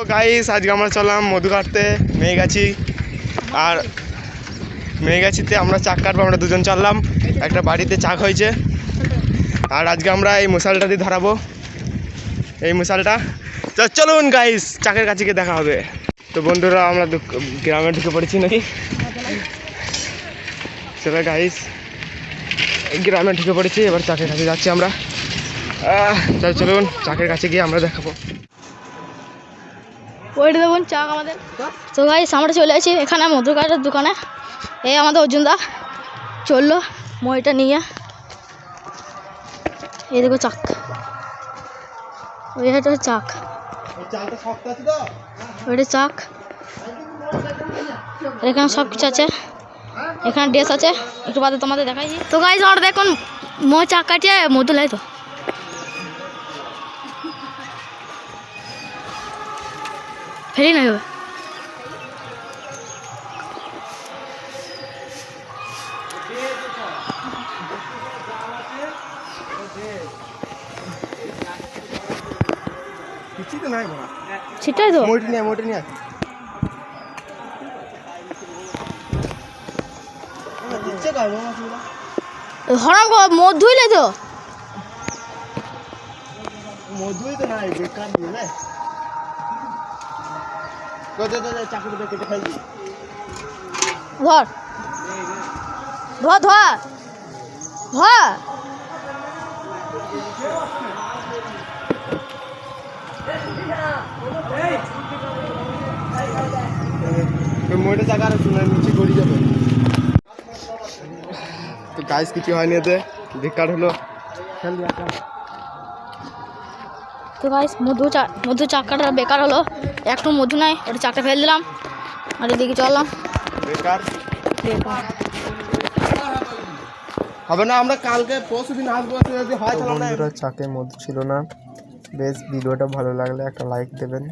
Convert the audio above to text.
Guys আজকে আমরা চললাম মধু কাটতে মেয়েগাছি। আর মেয়েগাছিতে আমরা চাক কাটবো, আমরা দুজন চললাম, একটা বাড়িতে চাক হয়েছে। আর আজকে আমরা এই মশালটা দিয়ে ধরাবো, এই মশালটা। তো চলুন গাইস চাকের কাছে গিয়ে দেখা হবে। তো বন্ধুরা আমরা গ্রামে ঢুকে পড়েছি নাকি, চলো গাইস গ্রামে ঢুকে পড়েছি, এবার চাকের কাছে যাচ্ছি আমরা। চলুন চাকের কাছে গিয়ে আমরা দেখাবো। ওইটা দেখুন চাক আমাদের। তো গাইস আমরা চলে আসি এখানে মধু কাটার দোকানে। এই আমাদের অর্জুনদা চললো মইটা নিয়ে। এই দেখো চাক, ওইটা চাক, ওইটা চাক। এখানে সব কিছু আছে, এখানে ড্রেস আছে, একটু বাদে তোমাদের দেখাই। তো গাইস আমরা দেখুন মই চাক কাটিয়ে মধু লাই। তো ফেরি না সেটাই তো হরাম মধুইলে তো মধুই তো নাই, বেকার দিয়ে চাকুটা কেটে খাই। ধর ধর ধর ধর। মইটা চাকা নিচে গড়ি যাবে। তো গাইস কিছু হয়নি, এতে বেকার হলো। তো গাইস মধু চাকাটা বেকার হলো, একটু মধু নাই, ওটা চাকটা ফেল দিলাম আর এদিকে চললাম বেকার। হবে না, আমরা কালকে পরশুদিন আসবো। যদি হয় তাহলে। বন্ধুরা চাকে মধু ছিল না। বেশ ভিডিওটা ভালো লাগলে একটা লাইক দেবেন।